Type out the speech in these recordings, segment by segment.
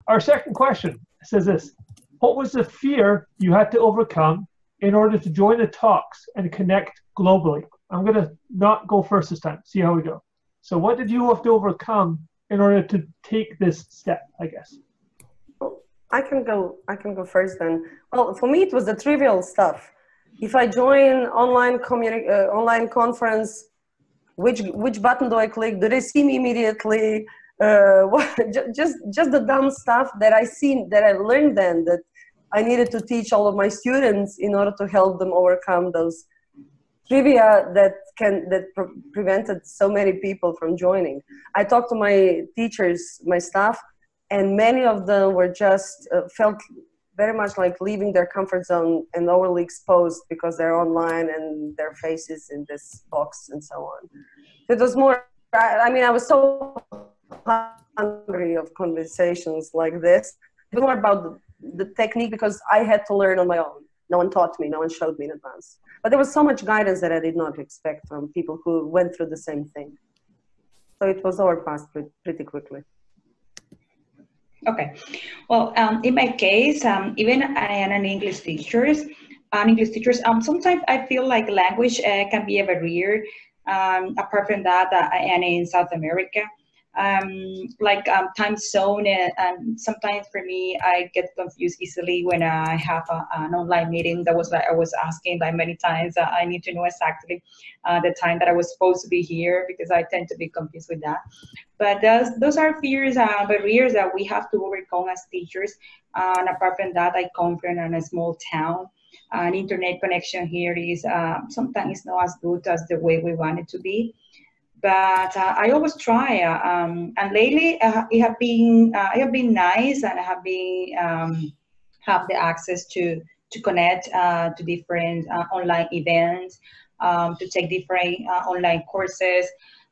our second question says this: what was the fear you had to overcome in order to join the talks and connect globally? I'm going to not go first this time. See how we go. So what did you have to overcome in order to take this step, I guess? I can go first then. Well, for me, it was the trivial stuff. If I join online conference, which button do I click? Do they see me immediately? Just the dumb stuff that I learned then, that I needed to teach all of my students in order to help them overcome those trivia that prevented so many people from joining. I talked to my teachers, my staff, and many of them were just felt very much like leaving their comfort zone and overly exposed because they're online and their faces in this box and so on. It was more, I mean, I was so hungry of conversations like this. It was more about the technique because I had to learn on my own. No one taught me, no one showed me in advance. But there was so much guidance that I did not expect from people who went through the same thing. So it was overpassed pretty quickly. Okay, well, in my case, even I am an English teacher. Sometimes I feel like language can be a barrier. Apart from that, I am in South America. Time zone, and sometimes for me, I get confused easily when I have an online meeting. That was like I was asking by many times. I need to know exactly the time that I was supposed to be here because I tend to be confused with that. But those are fears, barriers that we have to overcome as teachers. And apart from that, I come from a small town. An internet connection here is sometimes not as good as the way we want it to be. But I always try, and lately it have been nice, and I have been have the access to connect to different online events, to take different online courses,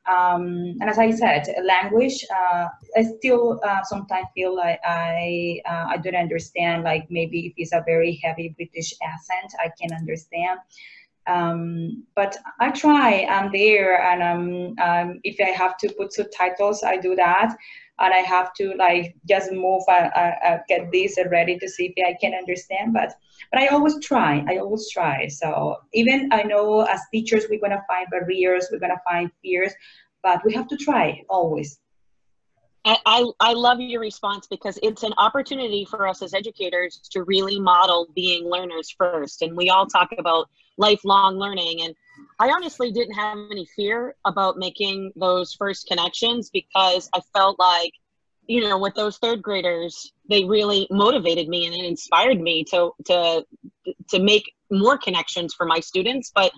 and as I said, language. I still sometimes feel like I don't understand. Like maybe if it's a very heavy British accent, I can understand. But I try. I'm there, and if I have to put subtitles, I do that, and I have to like just move. Get this ready to see if I can understand. But I always try. I always try. So even I know as teachers we're gonna find barriers, we're gonna find fears, but we have to try always. I love your response because it's an opportunity for us as educators to really model being learners first. And we all talk about lifelong learning. And I honestly didn't have any fear about making those first connections because I felt like, you know, with those third graders, they really motivated me and it inspired me to make more connections for my students. But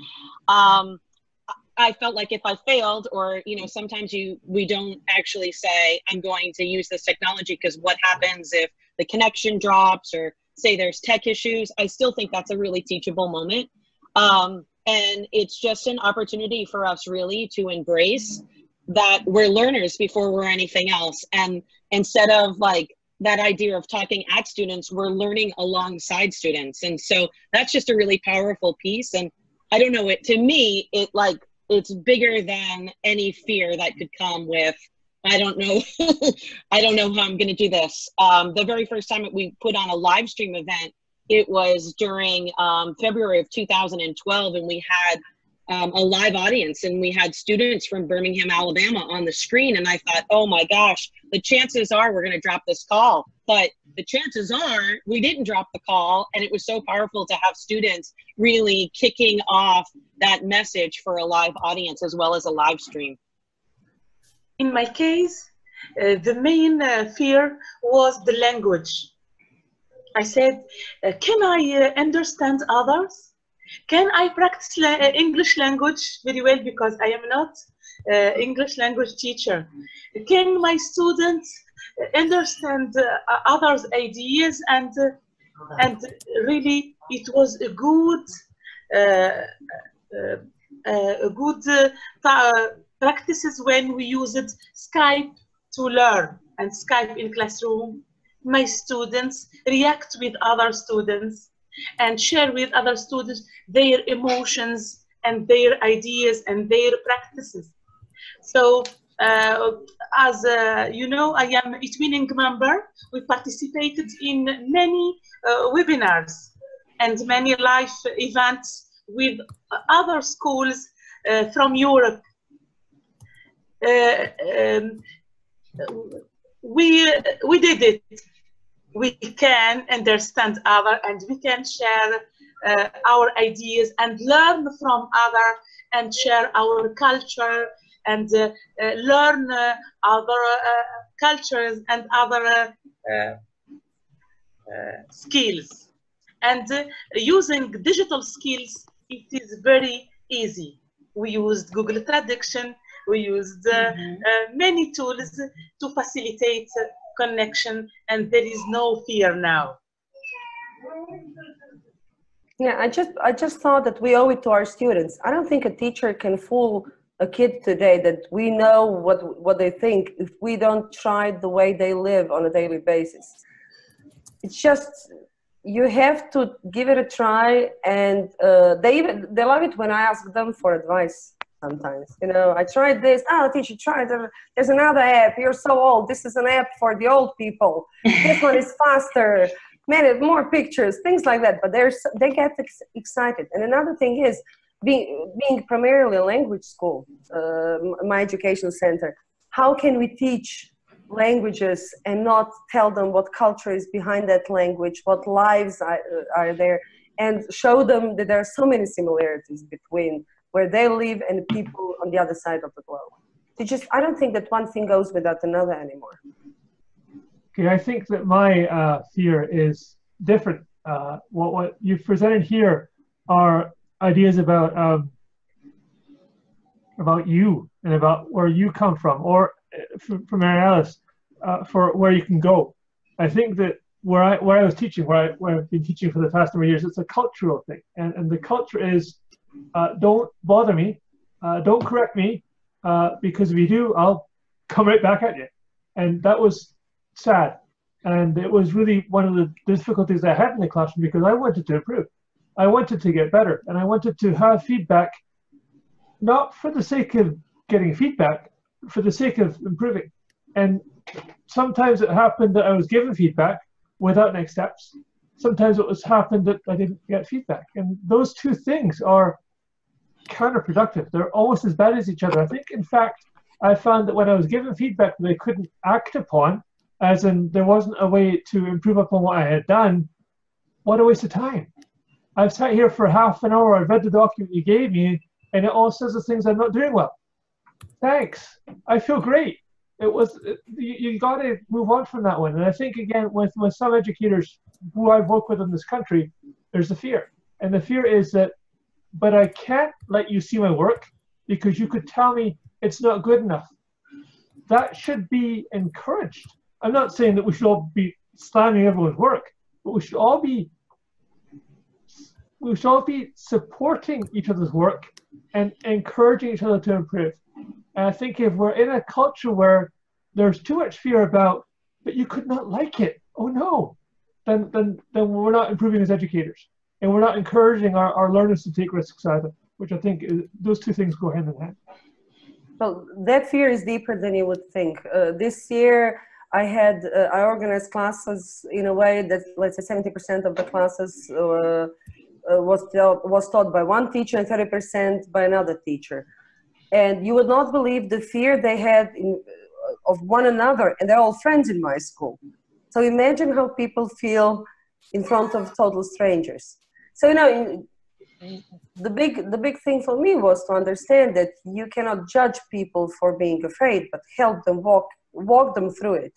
I felt like if I failed, or, you know, sometimes we don't actually say, I'm going to use this technology because what happens if the connection drops or say there's tech issues? I still think that's a really teachable moment. And it's just an opportunity for us really to embrace that we're learners before we're anything else. And instead of like that idea of talking at students, we're learning alongside students. And so that's just a really powerful piece. And I don't know, to me, it's bigger than any fear that could come with, I don't know, I don't know how I'm going to do this. The very first time that we put on a live stream event, it was during February of 2012, and we had a live audience, and we had students from Birmingham, Alabama on the screen. And I thought, oh my gosh, the chances are we're going to drop this call. But the chances are we didn't drop the call. And it was so powerful to have students really kicking off that message for a live audience as well as a live stream. In my case, the main fear was the language. I said, can I understand others? Can I practice English language very well, because I am not English language teacher? Can my students understand others' ideas? And really, it was a good practices when we used Skype to learn, and Skype in classroom. My students react with other students and share with other students their emotions and their ideas and their practices. So As you know, I am a twinning member. We participated in many webinars and many live events with other schools from Europe. We did it. We can understand other, and we can share our ideas and learn from other, and share our culture, and learn other cultures and other skills. And using digital skills, it is very easy. We used Google Traduction. We used many tools to facilitate connection, and there is no fear now. Yeah, I just thought that we owe it to our students. I don't think a teacher can fool a kid today that we know what they think if we don't try the way they live on a daily basis. It's just, you have to give it a try, and they love it when I ask them for advice. Sometimes, you know, I tried this. Oh, teacher, try it. There's another app. You're so old. This is an app for the old people. This one is faster, more pictures, things like that. But they get excited. And another thing is, being primarily a language school, my education center, how can we teach languages and not tell them what culture is behind that language, what lives are there, and show them that there are so many similarities between where they live and people on the other side of the globe. I don't think that one thing goes without another anymore. Okay, I think that my fear is different. What you've presented here are ideas about you and about where you come from, or for Mary Alice, for where you can go. I think that where I was teaching, where I've been teaching for the past number of years, it's a cultural thing, and the culture is, don't bother me, don't correct me, because if you do, I'll come right back at you. And that was sad. And it was really one of the difficulties I had in the classroom, because I wanted to improve. I wanted to get better, and I wanted to have feedback, not for the sake of getting feedback, for the sake of improving. And sometimes it happened that I was given feedback without next steps. Sometimes it was happened that I didn't get feedback. And those two things are counterproductive. They're almost as bad as each other. I think, in fact, I found that when I was given feedback that I couldn't act upon, as in there wasn't a way to improve upon what I had done, what a waste of time. I've sat here for half an hour, I've read the document you gave me, and it all says the things I'm not doing well. Thanks. I feel great. You got to move on from that one. And I think, again, with some educators who I've worked with in this country, there's a fear. And the fear is that, but I can't let you see my work because you could tell me it's not good enough. That should be encouraged. I'm not saying that we should all be slamming everyone's work, but we should all be supporting each other's work and encouraging each other to improve. And I think if we're in a culture where there's too much fear about, but you could not like it, oh no, then we're not improving as educators. And we're not encouraging our learners to take risks either, which I think those two things go hand in hand. Well, that fear is deeper than you would think. This year, I organized classes in a way that, let's say, 70% of the classes was taught by one teacher and 30% by another teacher. And you would not believe the fear they had of one another, and they're all friends in my school. So imagine how people feel in front of total strangers. So, you know, the big thing for me was to understand that you cannot judge people for being afraid, but help them walk them through it.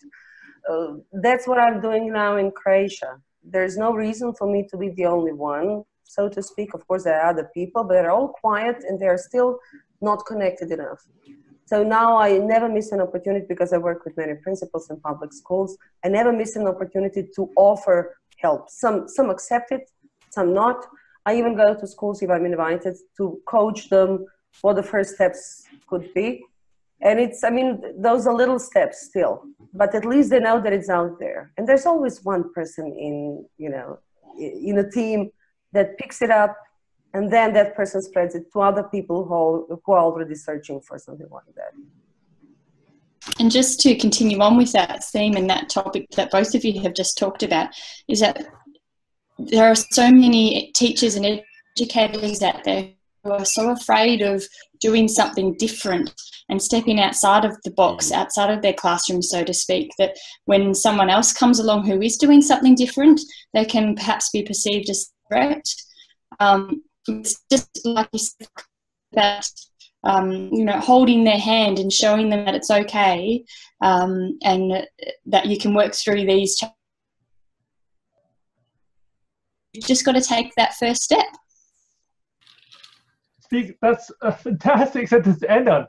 That's what I'm doing now in Croatia. There's no reason for me to be the only one, so to speak. Of course, there are other people, but they're all quiet and they're still not connected enough. So now I never miss an opportunity, because I work with many principals in public schools. I never miss an opportunity to offer help. Some accept it, some not. I even go to schools if I'm invited to coach them what the first steps could be. And it's, I mean, those are little steps still, but at least they know that it's out there. And there's always one person in, you know, in a team that picks it up, and then that person spreads it to other people who are already searching for something like that. And just to continue on with that theme and that topic that both of you have just talked about, is that there are so many teachers and educators out there who are so afraid of doing something different and stepping outside of the box, outside of their classroom, so to speak, that when someone else comes along who is doing something different, they can perhaps be perceived as threat. It's just like you said, that you know, holding their hand and showing them that it's okay, and that you can work through these challenges. You've just got to take that first step. That's a fantastic sentence to end on.